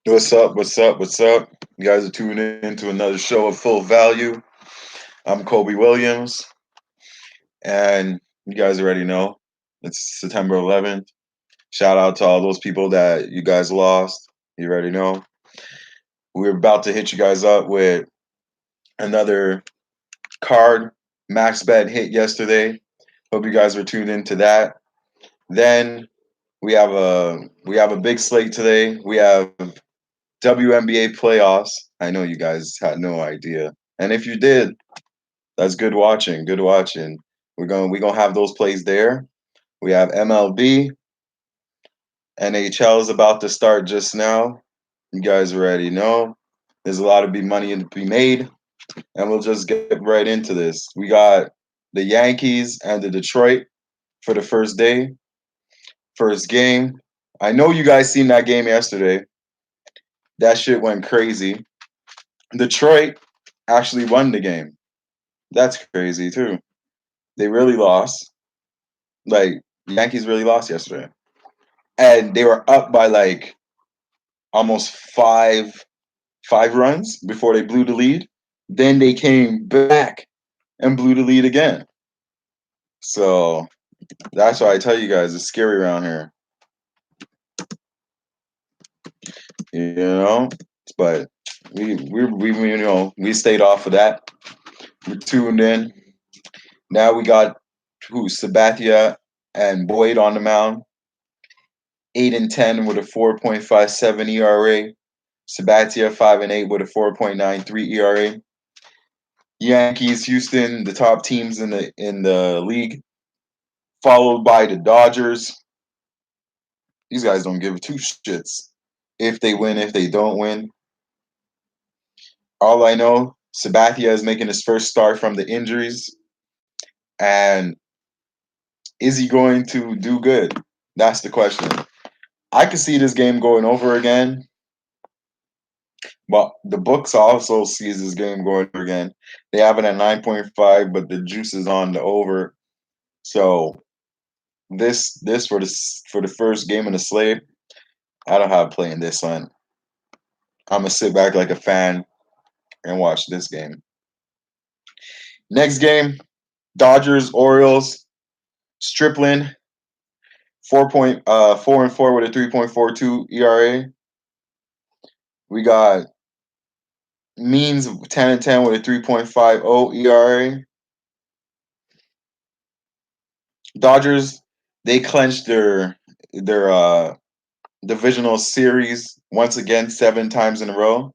What's up? What's up? What's up? You guys are tuning in to another show of Full Value. I'm Kobe Williams, and you guys already know it's September 11th. Shout out to all those people that you guys lost. You already know. We're about to hit you guys up with another card. Max bet hit yesterday. Hope you guys were tuned into that. Then we have a big slate today. We have WNBA playoffs. I know you guys had no idea. And if you did, that's good watching. Good watching. We're gonna have those plays there. We have MLB. NHL is about to start just now. You guys already know. There's a lot of big money to be made, and we'll just get right into this. We got the Yankees and the Detroit for the first day, first game. I know you guys seen that game yesterday. That shit went crazy. Detroit actually won the game. That's crazy too. They really lost. Like Yankees really lost yesterday, and they were up by like almost five runs before they blew the lead. Then they came back and blew the lead again. So that's why I tell you guys it's scary around here. You know, but we stayed off of that. We tuned in. Now we got Sabathia and Boyd on the mound. 8-10 with a 4.57 ERA. Sabathia 5-8 with a 4.93 ERA. Yankees, Houston, the top teams in the league, followed by the Dodgers. These guys don't give two shits if they win, if they don't win. All I know, Sabathia is making his first start from the injuries, and is he going to do good? That's the question. I could see this game going over again, but the books also sees this game going over again. They have it at 9.5, but the juice is on the over. So this for the first game of the slate, I don't have playing this one. I'm gonna sit back like a fan and watch this game. Next game, Dodgers Orioles. Stripling 4.4 with a 3.42 ERA. We got Means 10-10 with a 3.50 ERA. Dodgers, they clinched their divisional series once again 7 times in a row.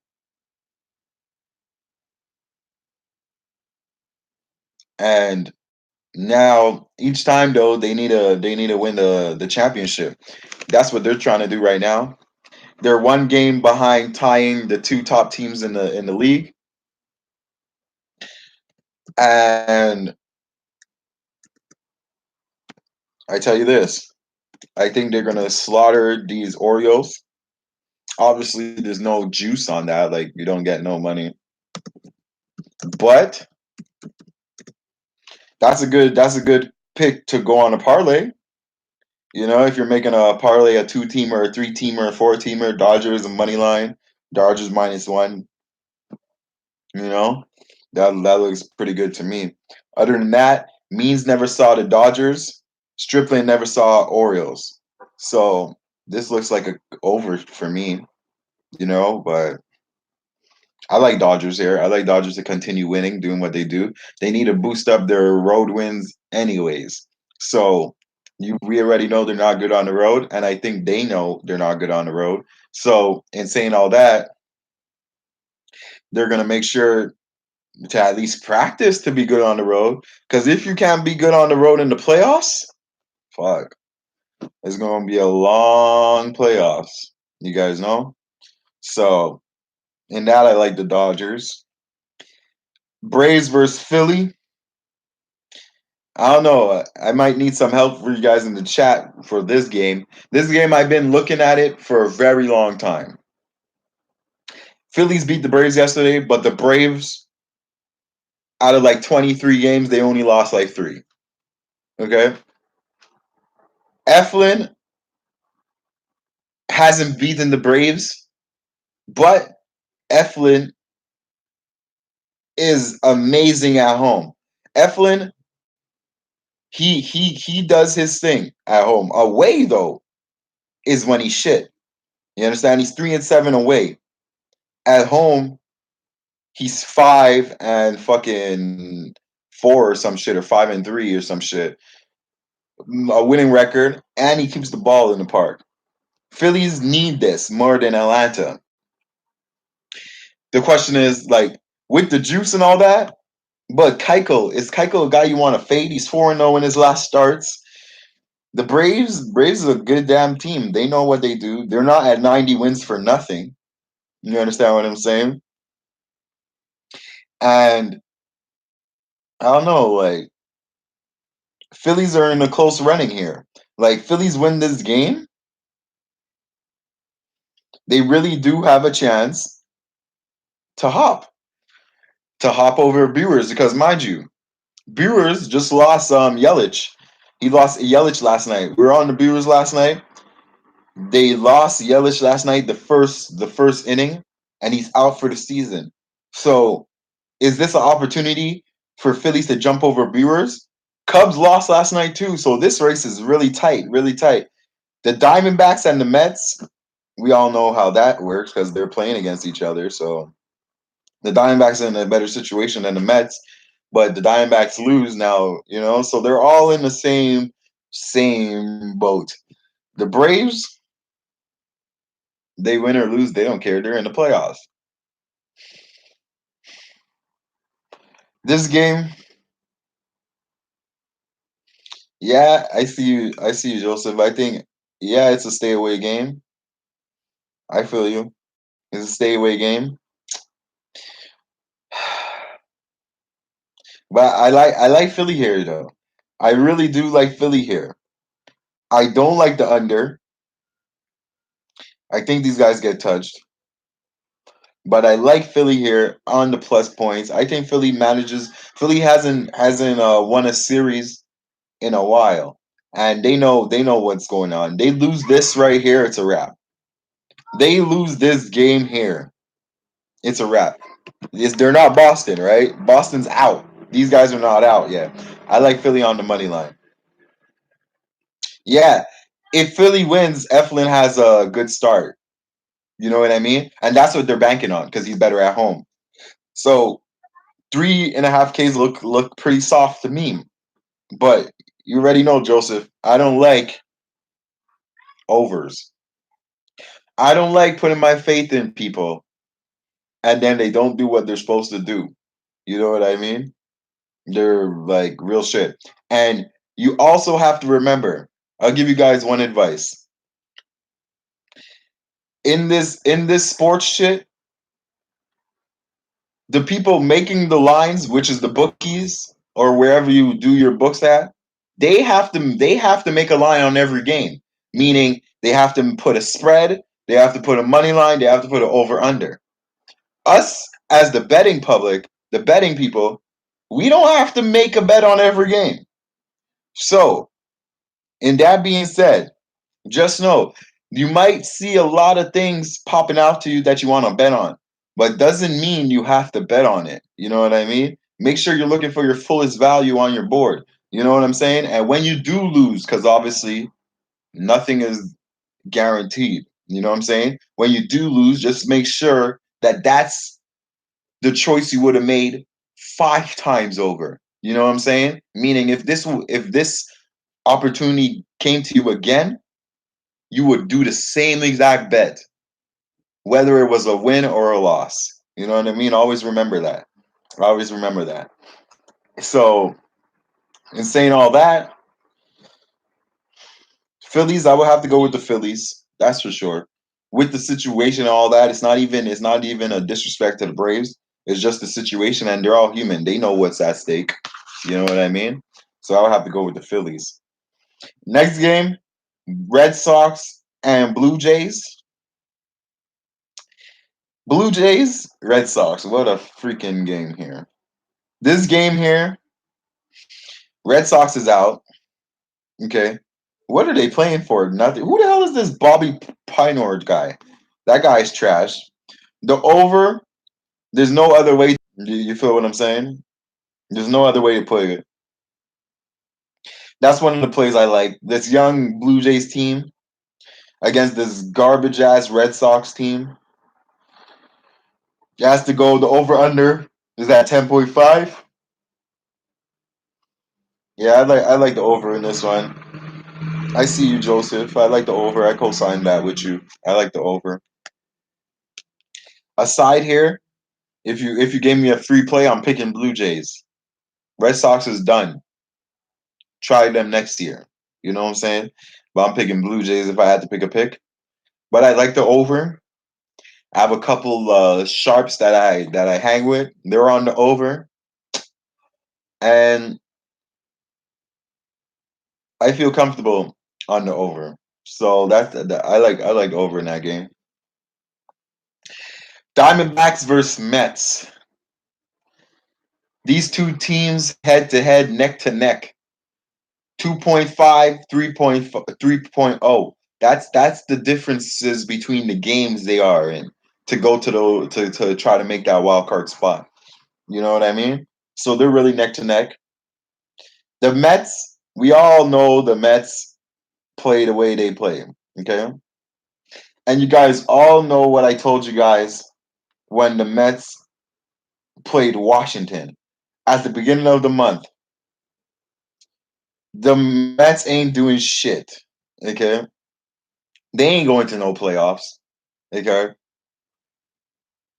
And now each time though they need to win the championship. That's what they're trying to do right now. They're one game behind tying the two top teams in the league. And I tell you this, I think they're gonna slaughter these Orioles. Obviously, there's no juice on that, like you don't get no money. But that's a good pick to go on a parlay. If you're making a parlay, a 2-teamer, a 3-teamer, a 4-teamer, Dodgers a money line, Dodgers -1. You know, that looks pretty good to me. Other than that, Means never saw the Dodgers. Stripling never saw Orioles. So this looks like a over for me. But I like Dodgers here. I like Dodgers to continue winning, doing what they do. They need to boost up their road wins anyways. So we already know they're not good on the road, and I think they know they're not good on the road. So in saying all that, they're gonna make sure to at least practice to be good on the road. Because if you can't be good on the road in the playoffs, fuck, it's gonna be a long playoffs. You guys know. So in that, I like the Dodgers. Braves versus Philly. I don't know. I might need some help for you guys in the chat for this game. This game, I've been looking at it for a very long time. Phillies beat the Braves yesterday, but the Braves, out of like 23 games, they only lost like 3. Okay? Eflin hasn't beaten the Braves But Eflin is amazing at home. Eflin, he does his thing at home. Away though is when he's shit. You understand? He's 3-7 away. At home, he's 5-4 or some shit, or 5-3 or some shit. A winning record, and he keeps the ball in the park. Phillies need this more than Atlanta. The question is, like, with the juice and all that, but is Keuchel a guy you want to fade? He's 4-0 in his last starts. The Braves is a good damn team. They know what they do. They're not at 90 wins for nothing. You understand what I'm saying? And I don't know, like, Phillies are in a close running here. Like, Phillies win this game, they really do have a chance to hop over Brewers, because mind you, Brewers just lost Yelich. He lost Yelich last night. We were on the Brewers last night. They lost Yelich last night, the first inning, and he's out for the season. So, is this an opportunity for Phillies to jump over Brewers? Cubs lost last night too, so this race is really tight, really tight. The Diamondbacks and the Mets, we all know how that works because they're playing against each other. So the Diamondbacks are in a better situation than the Mets, but the Diamondbacks lose now, so they're all in the same boat. The Braves, they win or lose, they don't care. They're in the playoffs. This game, yeah, I see you, Joseph. I think, yeah, it's a stay away game. I feel you. It's a stay away game. But I like Philly here though. I really do like Philly here. I don't like the under. I think these guys get touched. But I like Philly here on the plus points. I think Philly hasn't won a series in a while. And they know what's going on. They lose this right here, it's a wrap. They lose this game here, it's a wrap. They're not Boston, right? Boston's out. These guys are not out yet. I like Philly on the money line. Yeah. If Philly wins, Eflin has a good start. You know what I mean? And that's what they're banking on because he's better at home. So 3.5 Ks look pretty soft to me. But you already know, Joseph, I don't like overs. I don't like putting my faith in people and then they don't do what they're supposed to do. You know what I mean? They're like real shit. And you also have to remember, I'll give you guys one advice. In this sports shit, the people making the lines, which is the bookies or wherever you do your books at, they have to make a line on every game. Meaning they have to put a spread, they have to put a money line, they have to put an over under. Us as the betting public, the betting people, we don't have to make a bet on every game. So, in that being said, just know you might see a lot of things popping out to you that you want to bet on, but doesn't mean you have to bet on it. You know what I mean? Make sure you're looking for your fullest value on your board. You know what I'm saying? And when you do lose, because obviously nothing is guaranteed. You know what I'm saying? When you do lose, just make sure that that's the choice you would have made 5 times over. You know what I'm saying? Meaning, if this opportunity came to you again, you would do the same exact bet, whether it was a win or a loss. You know what I mean? Always remember that. Always remember that. So, in saying all that, Phillies, I would have to go with the Phillies. That's for sure. With the situation and all that, it's not even a disrespect to the Braves. It's just the situation, and they're all human. They know what's at stake. You know what I mean? So I would have to go with the Phillies. Next game, Red Sox and Blue Jays. Blue Jays, Red Sox. What a freaking game here. This game here, Red Sox is out. Okay. What are they playing for? Nothing. Who the hell is this Bobby Pinord guy? That guy's trash. The over, there's no other way. You feel what I'm saying? There's no other way to play it. That's one of the plays I like. This young Blue Jays team against this garbage ass Red Sox team. It has to go. The over under is at 10.5. Yeah, I like the over in this one. I see you, Joseph. I like the over. I co-sign that with you. I like the over. Aside here, if you gave me a free play, I'm picking Blue Jays. Red Sox is done. Try them next year. You know what I'm saying? But I'm picking Blue Jays if I had to pick a pick. But I like the over. I have a couple sharps that I hang with. They're on the over, and I feel comfortable on the over. So I like over in that game. Diamondbacks versus Mets. These two teams head to head, neck to neck. 2.5, 3.0. That's the differences between the games they are in to go to to try to make that wild card spot. You know what I mean? So they're really neck to neck. The Mets, we all know the Mets play the way they play. Okay? And you guys all know what I told you guys when the Mets played Washington at the beginning of the month. The Mets ain't doing shit. Okay? They ain't going to no playoffs. Okay?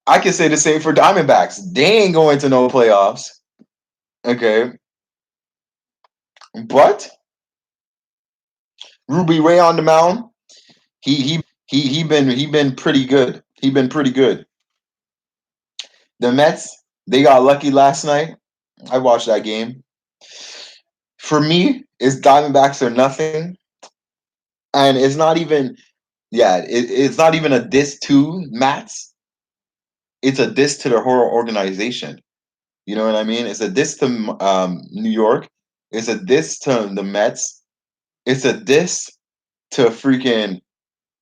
I can say the same for Diamondbacks. They ain't going to no playoffs. Okay? But Ruby Ray on the mound, he been pretty good. He been pretty good. The Mets, they got lucky last night. I watched that game. For me, it's Diamondbacks or nothing. And it's not even it's not even a diss to Mats. It's a diss to the whole organization. You know what I mean? It's a diss to New York. It's a diss to the Mets. It's a diss to freaking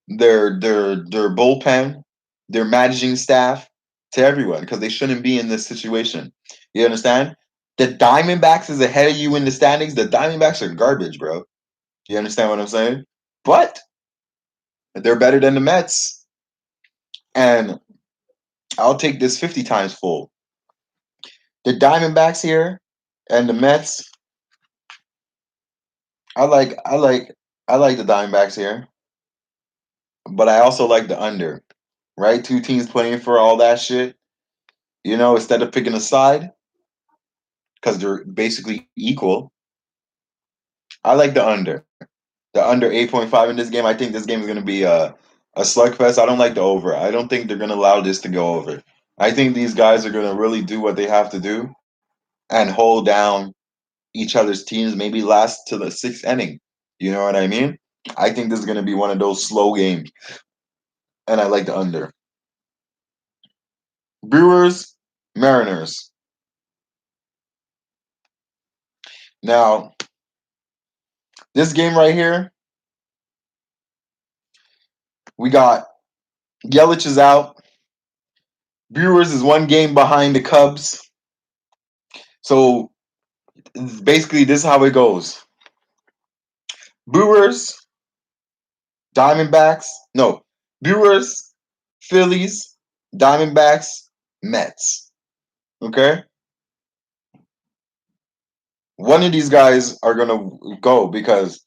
their bullpen, their managing staff, to everyone because they shouldn't be in this situation. You understand? The Diamondbacks is ahead of you in the standings. The Diamondbacks are garbage, bro. You understand what I'm saying? But they're better than the Mets, and I'll take this 50 times full. The Diamondbacks here and the Mets. I like I like I like the Diamondbacks here, but I also like the under. Right? Two teams playing for all that shit. Instead of picking a side because they're basically equal. I like the under. The under 8.5 in this game. I think this game is going to be a slugfest. I don't like the over. I don't think they're going to allow this to go over. I think these guys are going to really do what they have to do and hold down each other's teams, maybe last to the sixth inning. You know what I mean? I think this is going to be one of those slow games, and I like the under. Brewers, Mariners. Now, this game right here, we got Yelich is out. Brewers is one game behind the Cubs. So basically, this is how it goes. Brewers, Diamondbacks. No, Brewers, Phillies, Diamondbacks, Mets. Okay? One of these guys are going to go because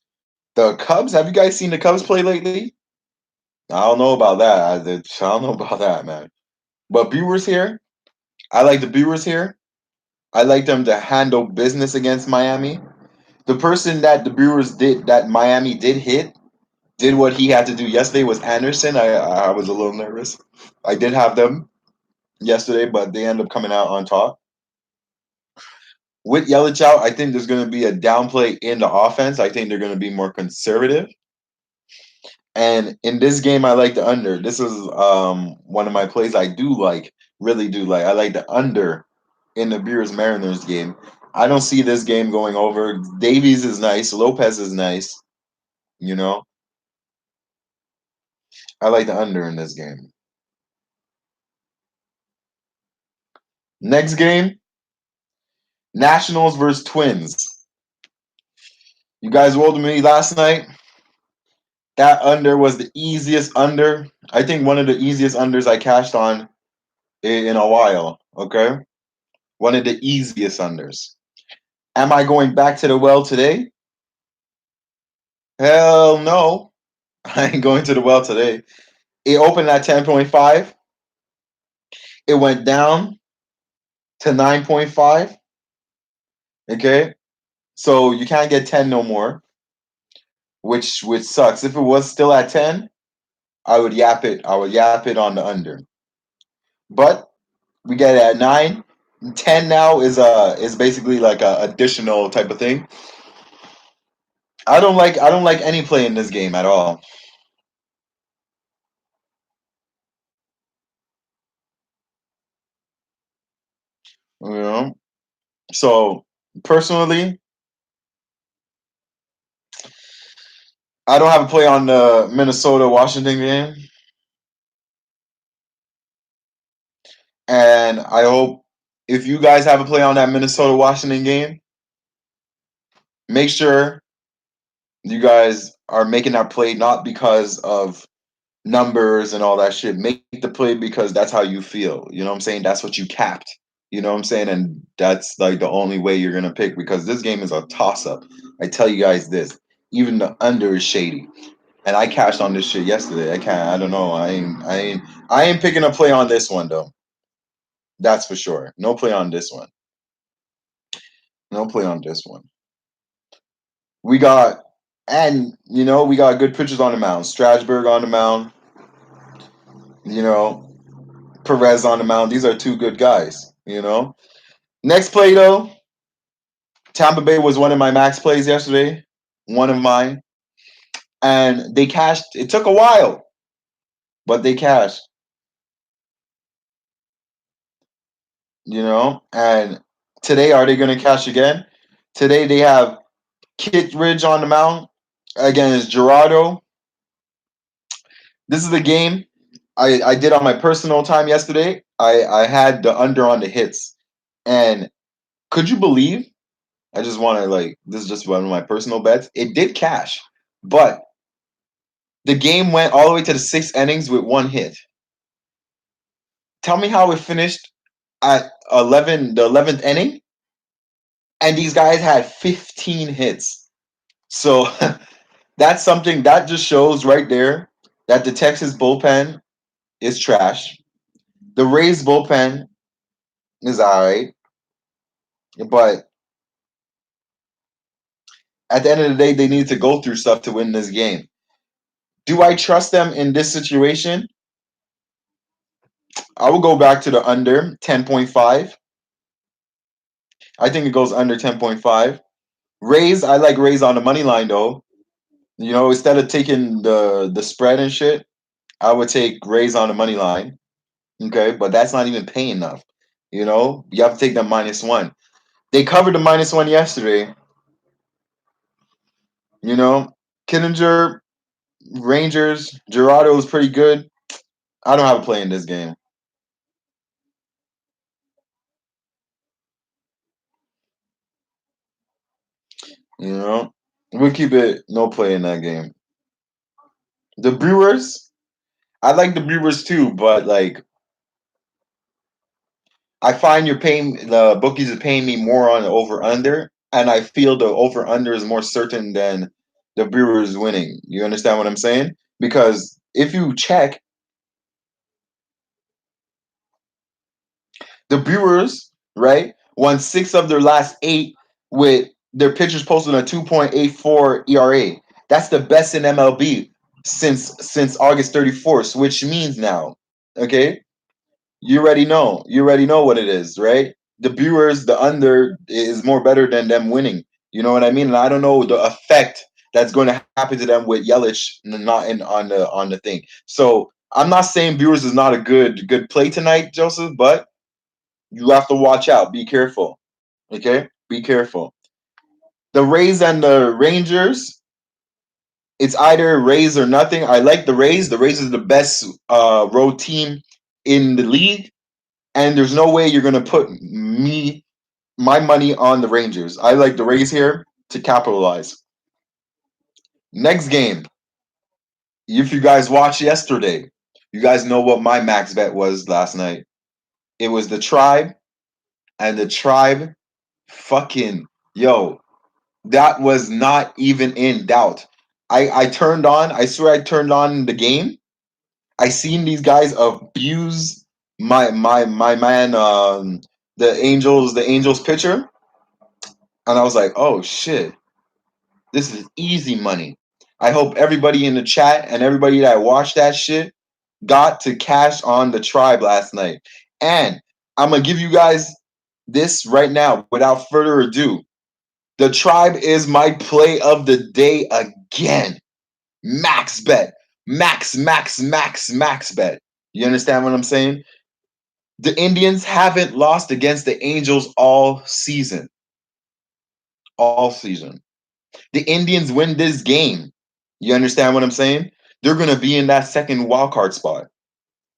the Cubs, have you guys seen the Cubs play lately? I don't know about that. I don't know about that, man. But Brewers here, I like the Brewers here. I like them to handle business against Miami. The person that the Brewers did, that Miami did hit, did what he had to do yesterday was Anderson. I was a little nervous. I did have them yesterday, but they end up coming out on top. With Yelich out, I think there's going to be a downplay in the offense. I think they're going to be more conservative. And in this game, I like the under. This is one of my plays I do like, really do like. I like the under in the Brewers Mariners game. I don't see this game going over. Davies is nice. Lopez is nice. You know, I like the under in this game. Next game, Nationals versus Twins. You guys rolled with me last night. That under was the easiest under. I think one of the easiest unders I cashed on in a while. Okay, one of the easiest unders. Am I going back to the well today? Hell no. I ain't going to the well today. It opened at 10.5. It went down to 9.5. Okay. So you can't get 10 no more, which sucks. If it was still at 10, I would yap it. I would yap it on the under. But we get it at 9. 10 now is basically like a additional type of thing. I don't like any play in this game at all. You know? So personally, I don't have a play on the Minnesota Washington game. And I hope if you guys have a play on that Minnesota Washington game, make sure you guys are making that play not because of numbers and all that shit. Make the play because that's how you feel. You know what I'm saying? That's what you capped. You know what I'm saying? And that's like the only way you're gonna pick because this game is a toss up. I tell you guys this. Even the under is shady. And I cashed on this shit yesterday. I don't know. I ain't picking a play on this one though. That's for sure. No play on this one. No play on this one. We got we got good pitchers on the mound. Strasburg on the mound, you know, Perez on the mound. These are two good guys. Next play though, Tampa Bay was one of my max plays yesterday. One of mine. And they cashed. It took a while, but they cashed. And today are they gonna cash again? Today they have Kit Ridge on the mound against Gerardo. This is the game I did on my personal time yesterday. I had the under on the hits. And could you believe? I just want to this is just one of my personal bets. It did cash, but the game went all the way to the sixth innings with one hit. Tell me how it finished at 11th inning, and these guys had 15 hits. So that's something that just shows right there that the Texas bullpen is trash. The Rays bullpen is all right, but at the end of the day, they need to go through stuff to win this game. Do I trust them in this situation? I will go back to the under 10.5. I think it goes under 10.5. Rays, I like Rays on the money line though. Instead of taking the spread and shit, I would take Rays on the money line. Okay, but that's not even paying enough. You have to take them -1. They covered the -1 yesterday. Kittinger, Rangers, Gerardo is pretty good. I don't have a play in this game. We'll keep it no play in that game. The Brewers, I like the Brewers too, but I find the bookies are paying me more on the over under, and I feel the over under is more certain than the Brewers winning. You understand what I'm saying? Because if you check, the Brewers, right, won 6 of their last 8 with their pitchers posting a 2.84 ERA. That's the best in MLB since August 31st, which means now, okay, you already know. You already know what it is, right? The Brewers, the under is more better than them winning. You know what I mean? And I don't know the effect that's going to happen to them with Yelich not in on the thing. So I'm not saying Brewers is not a good play tonight, Joseph, but you have to watch out. Be careful. Okay? Be careful. The Rays and the Rangers, it's either Rays or nothing. I like the Rays. The Rays is the best road team in the league. and there's no way you're gonna put my money on the Rangers. I like the Rays here to capitalize. Next game, if you guys watched yesterday, you guys know what my max bet was last night. It was the Tribe, and the Tribe fucking yo, that was not even in doubt. I turned on, I swear I turned on the game. I seen these guys abuse my man the Angels pitcher, and I was like, "Oh shit. This is easy money." I hope everybody in the chat and everybody that watched that shit got to cash on the Tribe last night. And I'm going to give you guys this right now without further ado. The Tribe is my play of the day again. Max bet. Max bet. You understand what I'm saying? The Indians haven't lost against the Angels all season. All season. The Indians win this game. You understand what I'm saying? They're gonna be in that second wild card spot.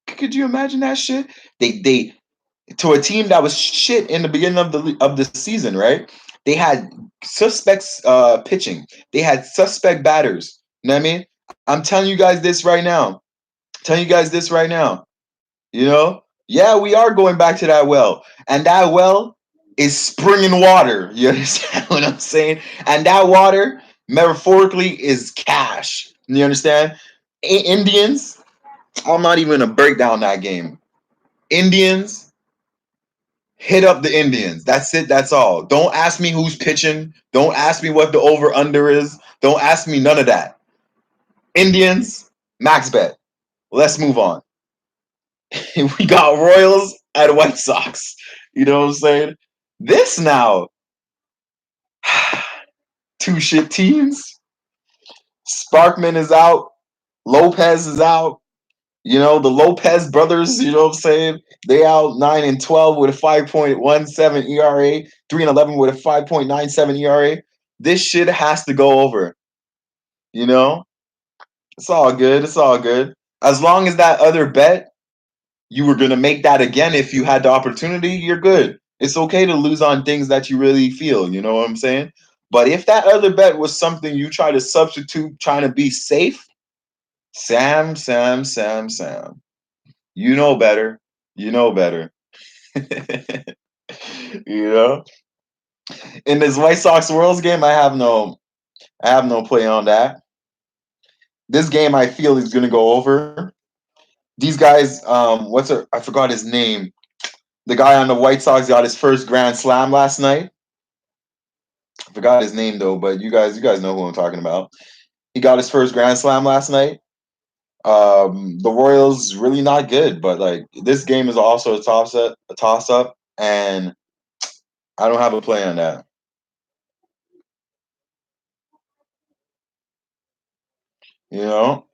Could you imagine that shit? They to a team that was shit in the beginning of the season, right? They had suspects pitching. They had suspect batters. You know what I mean? I'm telling you guys this right now. Telling you guys this right now. You know? Yeah, we are going back to that well. And that well is springing water. You understand what I'm saying? And that water, metaphorically, is cash. You understand? Indians, I'm not even going to break down that game. Indians, hit up the Indians. That's it. That's all. Don't ask me who's pitching. Don't ask me what the over under is. Don't ask me none of that. Indians, max bet. Let's move on. We got Royals and White Sox. You know what I'm saying? This now, two shit teams. Sparkman is out. Lopez is out. You know, the Lopez brothers, you know what I'm saying? They out 9-12 with a 5.17 ERA, 3-11 with a 5.97 ERA. This shit has to go over. You know? It's all good. It's all good. As long as that other bet, you were gonna make that again if you had the opportunity, you're good. It's okay to lose on things that you really feel, you know what I'm saying? But if that other bet was something you try to substitute trying to be safe, Sam. You know better. You know better. You know? In this White Sox Worlds game, I have no play on that. This game I feel is gonna go over. These guys, I forgot his name. The guy on the White Sox got his first grand slam last night. I forgot his name though, but you guys know who I'm talking about. He got his first grand slam last night. The Royals really not good, but like this game is also a toss up, and I don't have a play on that. You know.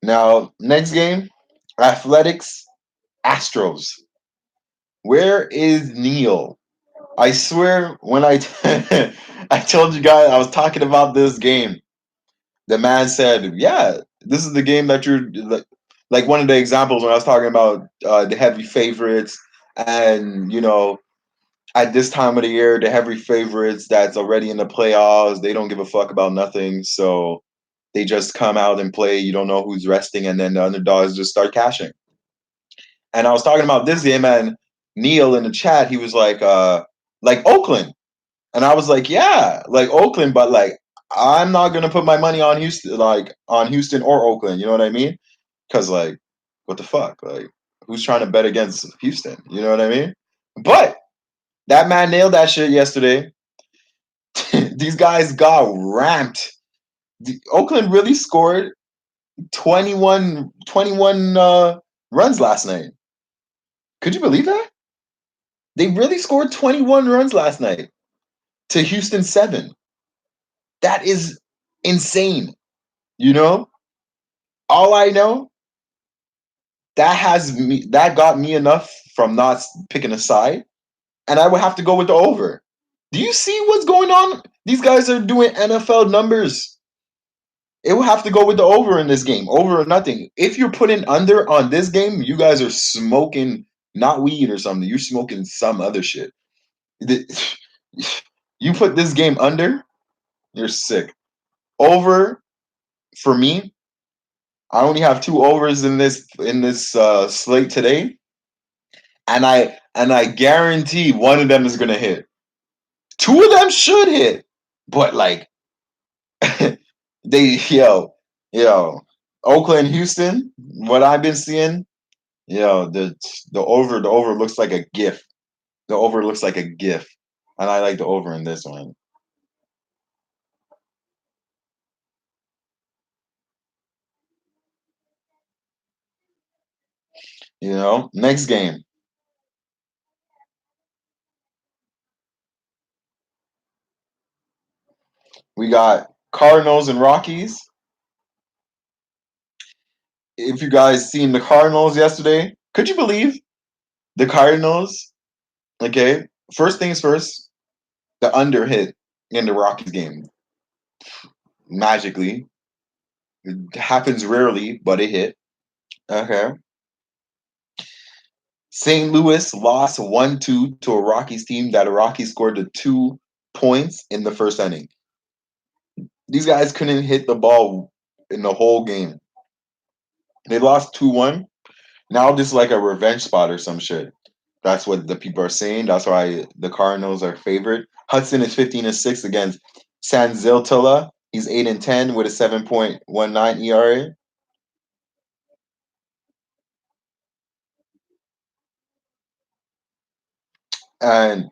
Now next game, Athletics Astros. Where is Neil? I swear when I told you guys I was talking about this game, the man said, "Yeah, this is the game that you're like one of the examples when I was talking about the heavy favorites, and at this time of the year, the heavy favorites that's already in the playoffs, they don't give a fuck about nothing, so they just come out and play. You don't know who's resting, and then the underdogs just start cashing." And I was talking about this game, and Neil in the chat, he was like Oakland. And I was like, yeah, like Oakland, but like I'm not gonna put my money on Houston, like on Houston or Oakland. You know what I mean? Because like, what the fuck? Like, who's trying to bet against Houston? You know what I mean? But that man nailed that shit yesterday. These guys got ramped. Oakland really scored 21 runs last night. Could you believe that? They really scored 21 runs last night to Houston 7. That is insane. You know, all I know that got me enough from not picking a side, and I would have to go with the over. Do you see what's going on? These guys are doing NFL numbers. It will have to go with the over in this game. Over or nothing. If you're putting under on this game, you guys are smoking not weed or something. You're smoking some other shit. You put this game under, you're sick. Over for me, I only have two overs in this slate today, and I guarantee one of them is gonna hit. Two of them should hit, but like they yo Oakland, Houston. What I've been seeing, the over looks like a gif. The over looks like a gif, and I like the over in this one. Next game we got Cardinals and Rockies. If you guys seen the Cardinals yesterday, could you believe the Cardinals? Okay, first things first, the under hit in the Rockies game magically. It happens rarely, but it hit. Okay. St. Louis lost 1-2 to a Rockies team that a Rockies scored the 2 points in the first inning. These guys couldn't hit the ball in the whole game. They lost 2-1. Now this is like a revenge spot or some shit. That's what the people are saying. That's why the Cardinals are favorite. Hudson is 15-6 against San Ziltila. He's 8-10 with a 7.19 ERA. And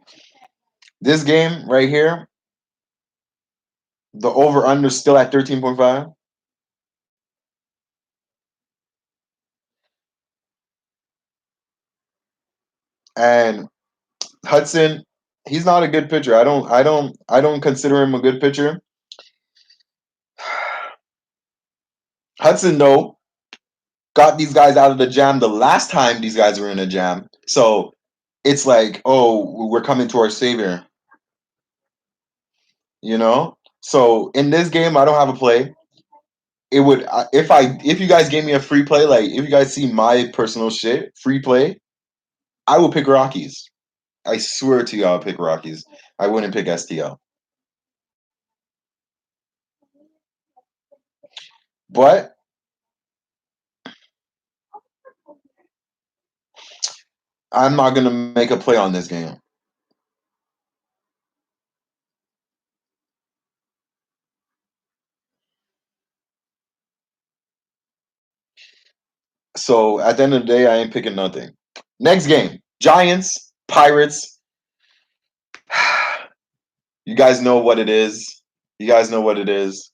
this game right here, the over under still at 13.5. And Hudson, he's not a good pitcher. I don't consider him a good pitcher. Hudson though got these guys out of the jam the last time these guys were in a jam. So it's like, oh, we're coming to our savior, you know? So in this game, I don't have a play. It would if you guys gave me a free play, like if you guys see my personal shit, free play, I will pick Rockies. I swear to you, I'll pick Rockies. I wouldn't pick STL. But I'm not gonna make a play on this game. So at the end of the day, I ain't picking nothing. Next game, Giants, Pirates. You guys know what it is. You guys know what it is.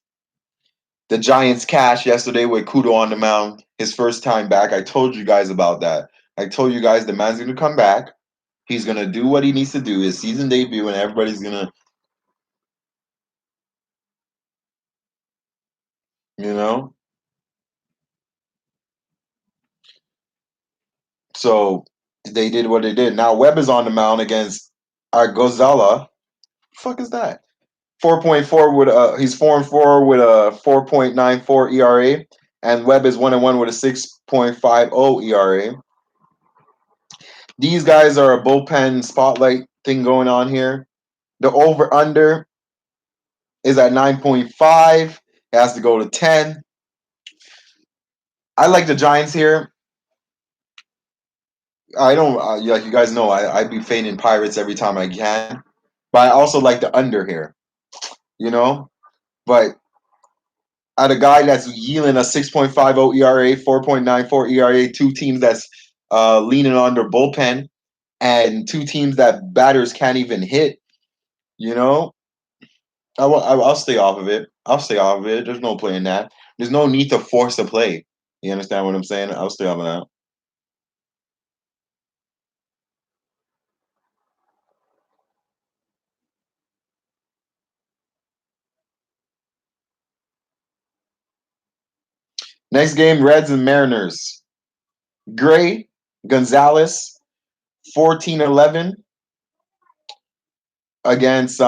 The Giants cash yesterday with Kudo on the mound. His first time back. I told you guys about that. I told you guys the man's gonna come back. He's gonna do what he needs to do. His season debut, and everybody's gonna, you know. So they did what they did. Now Webb is on the mound against Argozala. Fuck is that? 4.4 with he's 4-4 with a 4.94 ERA, and Webb is 1-1 with a 6.50 ERA. These guys are a bullpen spotlight thing going on here. The over under is at 9.5. It has to go to 10. I like the Giants here. I don't like you guys know I be fading Pirates every time I can, but I also like the under here. You know, but at a guy that's yielding a 6.50 ERA, 4.94 ERA, two teams that's leaning on their bullpen, and two teams that batters can't even hit. You know, I'll stay off of it. I'll stay off of it. There's no play in that. There's no need to force a play. You understand what I'm saying? I'll stay off of that. Next game, Reds and Mariners. Gray, Gonzalez, 14-11 against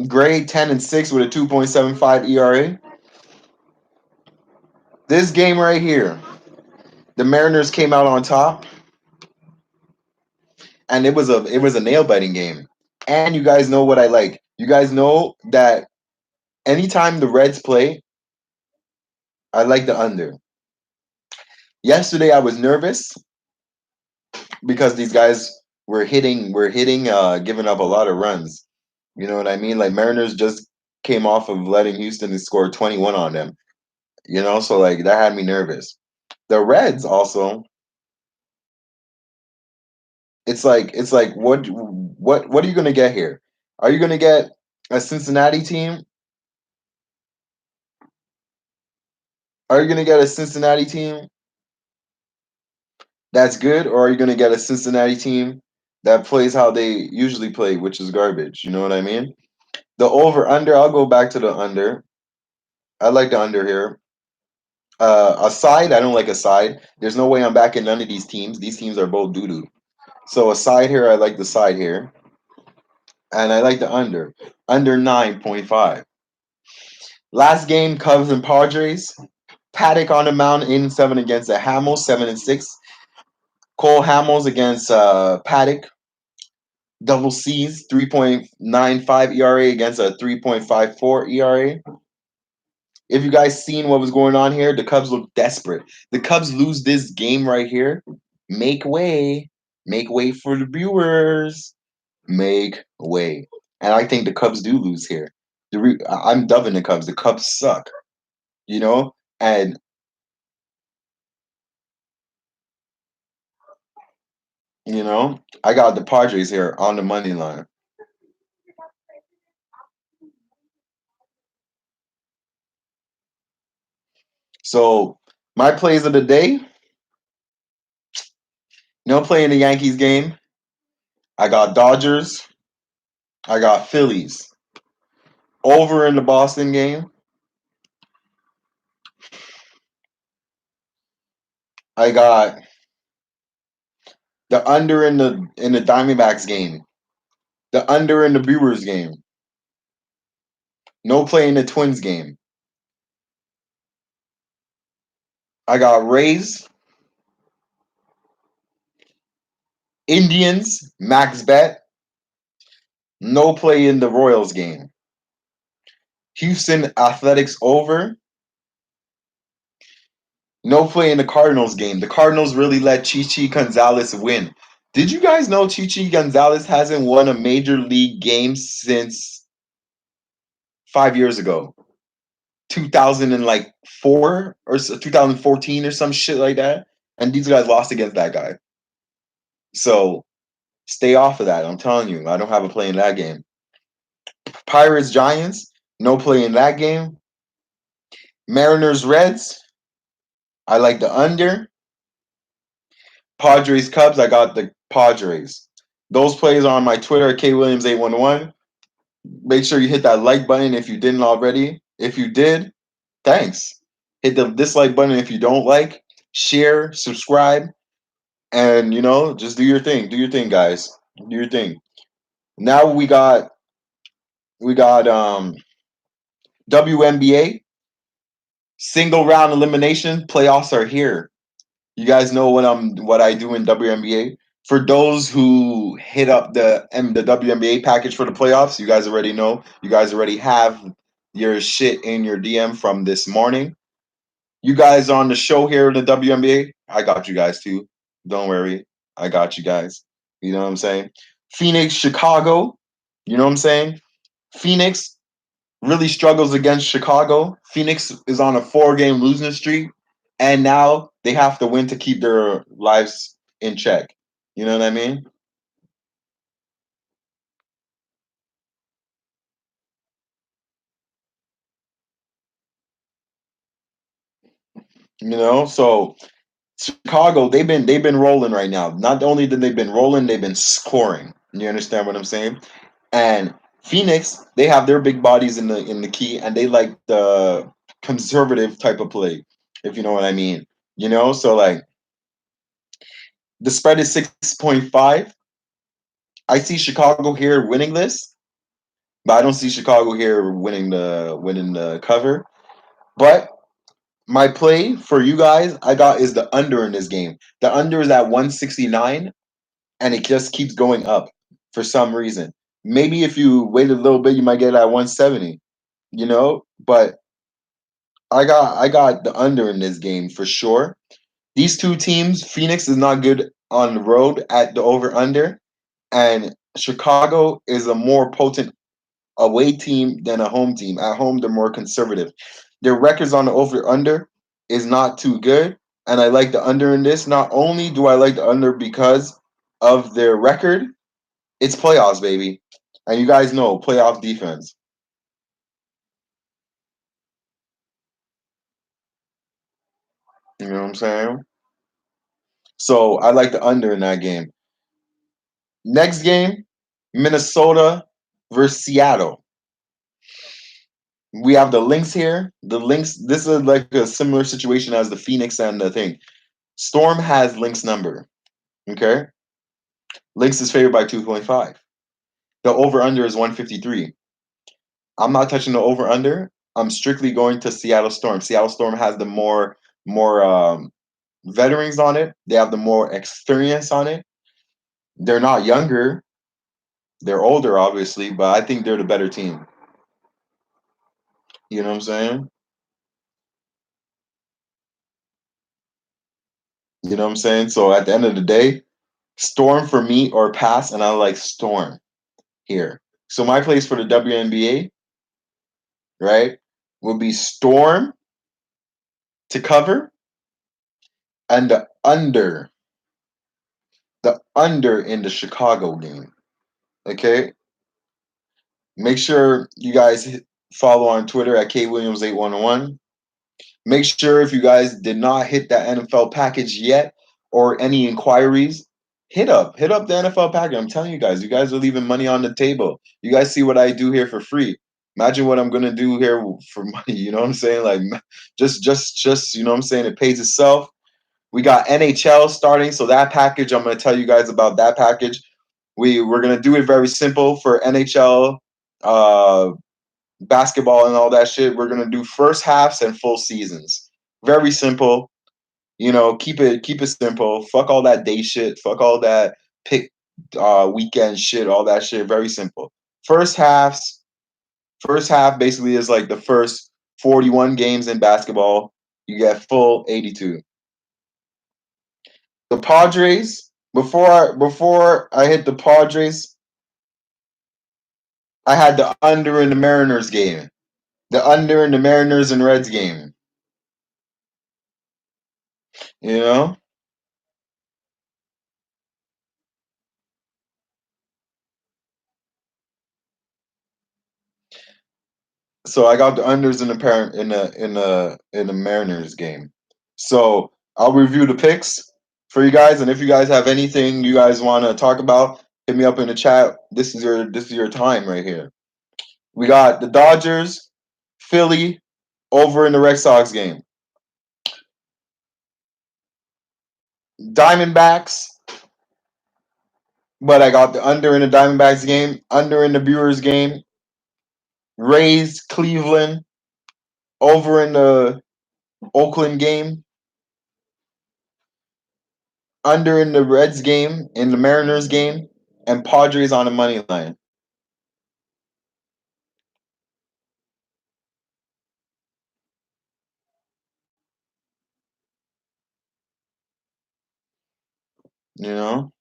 Gray 10-6 with a 2.75 ERA. This game right here, the Mariners came out on top, and it was a nail biting game. And you guys know what I like. You guys know that anytime the Reds play, I like the under. Yesterday I was nervous because these guys were giving up a lot of runs. You know what I mean? Like Mariners just came off of letting Houston score 21 on them. So like that had me nervous. The Reds also, it's like what are you gonna get here? Are you gonna get a Cincinnati team? Are you gonna get a Cincinnati team that's good, or are you gonna get a Cincinnati team that plays how they usually play, which is garbage? You know what I mean? The over under, I'll go back to the under. I like the under here. A side, I don't like a side. There's no way I'm backing none of these teams. These teams are both doo doo. So a side here, I like the side here, and I like the under 9.5. Last game, Cubs and Padres. Paddock on the mound in seven against the Hamels, 7-6. Cole Hamels against Paddock, double C's, 3.95 ERA against a 3.54 ERA. If you guys seen what was going on here, the Cubs look desperate. The Cubs lose this game right here. Make way. Make way for the Brewers. Make way. And I think the Cubs do lose here. I'm dubbing the Cubs. The Cubs suck. You know? And, I got the Padres here on the money line. So, my plays of the day, no play in the Yankees game. I got Dodgers. I got Phillies. Over in the Boston game. I got the under in the Diamondbacks game. The under in the Brewers game. No play in the Twins game. I got Rays, Indians, max bet. No play in the Royals game. Houston Athletics over. No play in the Cardinals game. The Cardinals really let Chichi Gonzalez win. Did you guys know Chichi Gonzalez hasn't won a major league game since 5 years ago? 2004 or 2014 or some shit like that. And these guys lost against that guy. So stay off of that. I'm telling you, I don't have a play in that game. Pirates Giants, no play in that game. Mariners Reds, I like the under. Padres Cubs, I got the Padres. Those plays are on my Twitter, KWilliams811. Make sure you hit that like button if you didn't already. If you did, thanks. Hit the dislike button if you don't like. Share, subscribe, and just do your thing. Do your thing, guys. Do your thing. Now we got WNBA single round elimination playoffs are here. You guys know what I do in WNBA. For those who hit up the WNBA package for the playoffs, you guys already know. You guys already have your shit in your DM from this morning. You guys on the show here in the WNBA, I got you guys too. Don't worry, I got you guys. You know what I'm saying? Phoenix, Chicago. You know what I'm saying? Phoenix really struggles against Chicago. Phoenix is on a 4-game losing streak, and now they have to win to keep their lives in check. You know what I mean? So Chicago, they've been rolling right now. Not only did they've been rolling, they've been scoring. You understand what I'm saying? And Phoenix, they have their big bodies in the key, and they like the conservative type of play, if you know what I mean. So like the spread is 6.5. I see Chicago here winning this. but I don't see Chicago here winning the cover. But my play for you guys, I got is the under in this game. The under is at 169, and it just keeps going up for some reason. Maybe if you wait a little bit, you might get it at 170. But I got the under in this game for sure. These two teams, Phoenix is not good on the road at the over under, and Chicago is a more potent away team than a home team. At home, they're more conservative. Their records on the over under is not too good, and I like the under in this. Not only do I like the under because of their record, it's playoffs, baby, and you guys know playoff defense. You know what I'm saying? So I like the under in that game. Next game, Minnesota versus Seattle. We have the Lynx here. The Lynx. This is like a similar situation as the Phoenix and the thing. Storm has Lynx number. Okay, Lynx is favored by 2.5. The over under is 153. I'm not touching the over under. I'm strictly going to Seattle Storm. Seattle Storm has the more veterans on it. They have the more experience on it. They're not younger. They're older, obviously, but I think they're the better team. You know what I'm saying? You know what I'm saying? So at the end of the day, Storm for me or pass, and I like Storm here. So my place for the WNBA, right, will be Storm to cover and the under in the Chicago game. Okay, make sure you guys follow on Twitter at kwilliams811. Make sure if you guys did not hit that NFL package yet or any inquiries, hit up the NFL package. I'm telling you guys are leaving money on the table. You guys see what I do here for free. Imagine what I'm gonna do here for money. You know what I'm saying? Like just you know what I'm saying. It pays itself. We got NHL starting, so that package I'm gonna tell you guys about that package. We're gonna do it very simple for NHL. Basketball and all that shit. We're gonna do first halves and full seasons. Very simple. Keep it simple. Fuck all that day shit. Fuck all that pick weekend shit. All that shit. Very simple. First halves. First half basically is like the first 41 games in basketball. You get full 82. The Padres. Before I hit the Padres, I had the under in the Mariners game. The under in the Mariners and Reds game. You know. So I got the unders in the parent in the Mariners game. So I'll review the picks for you guys, and if you guys have anything you guys want to talk about, hit me up in the chat. This is your time right here. We got the Dodgers, Philly, over in the Red Sox game. Diamondbacks, but I got the under in the Diamondbacks game, under in the Brewers game. Rays, Cleveland, over in the Oakland game. Under in the Reds game, in the Mariners game, and Padres on the money line. You know,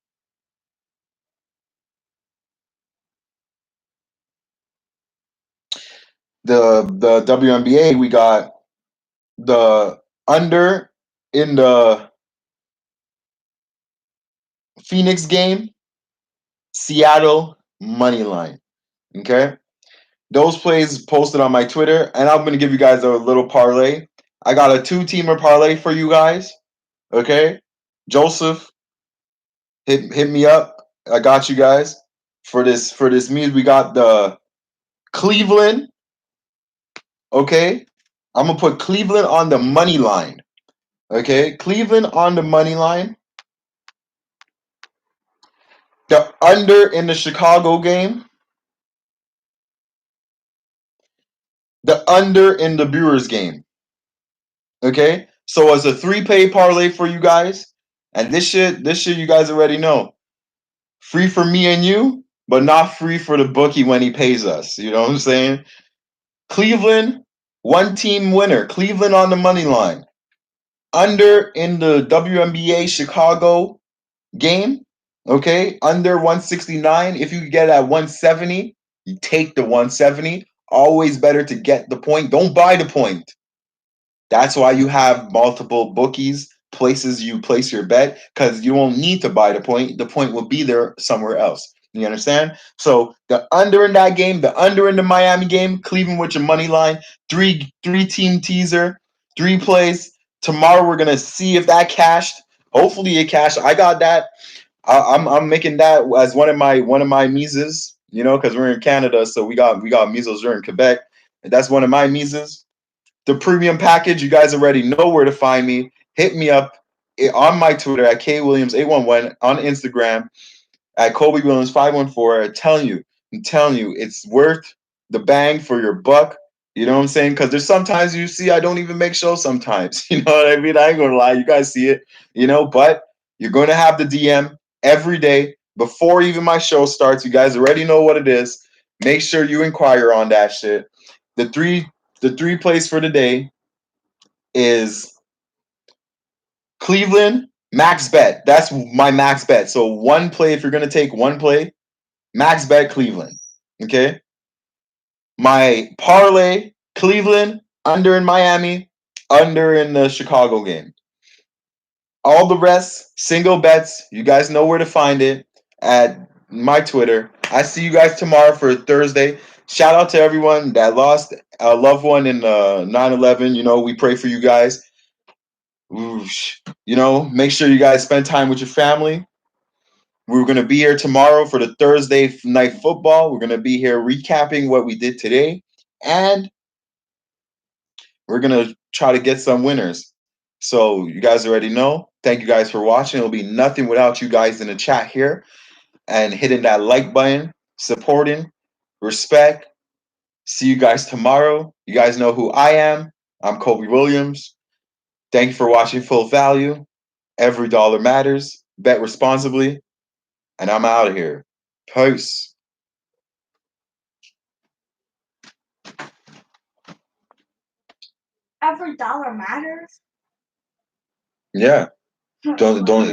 the WNBA, we got the under in the Phoenix game, Seattle money line. Okay, those plays posted on my Twitter, and I'm gonna give you guys a little parlay. I got a two-teamer parlay for you guys. Okay, Joseph, hit me up. I got you guys for this means. We got the Cleveland. Okay, I'm gonna put Cleveland on the money line. Okay, Cleveland on the money line. The under in the Chicago game. the under in the Brewers game. Okay, so as a 3-pay parlay for you guys, and this shit you guys already know. Free for me and you, but not free for the bookie when he pays us. You know what I'm saying? Cleveland, one team winner. Cleveland on the money line. Under in the WNBA Chicago game. Okay, under 169. If you could get at 170, you take the 170. Always better to get the point. Don't buy the point. That's why you have multiple bookies, places you place your bet, because you won't need to buy the point. The point will be there somewhere else. You understand? So the under in that game, the under in the Miami game, Cleveland with your money line, three team teaser, 3 plays. Tomorrow we're gonna see if that cashed. Hopefully it cashed. I got that. I'm making that as one of my mises. You know, because we're in Canada, so we got Miseojeu in Quebec. And that's one of my mises. The premium package, you guys already know where to find me. Hit me up on my Twitter at kwilliams811, on Instagram at kobewilliams514. I'm telling you, it's worth the bang for your buck. You know what I'm saying? Because there's sometimes you see I don't even make shows sometimes. You know what I mean? I ain't gonna lie, you guys see it, but you're gonna have the DM every day before even my show starts. You guys already know what it is. Make sure you inquire on that shit. The three plays for today is Cleveland max bet. That's my max bet. So one play, if you're gonna take one play, max bet Cleveland. Okay. My parlay, Cleveland under in Miami, under in the Chicago game. All the rest, single bets. You guys know where to find it at my Twitter. I see you guys tomorrow for Thursday. Shout out to everyone that lost a loved one in 9/11. We pray for you guys. Oosh. Make sure you guys spend time with your family. We're going to be here tomorrow for the Thursday night football. We're going to be here recapping what we did today. And we're going to try to get some winners. So you guys already know. Thank you guys for watching. It'll be nothing without you guys in the chat here and hitting that like button, supporting, respect. See you guys tomorrow. You guys know who I am. I'm Kobe Williams. Thank you for watching Full Value. Every dollar matters. Bet responsibly. And I'm out of here. Peace. Every dollar matters. Yeah. Don't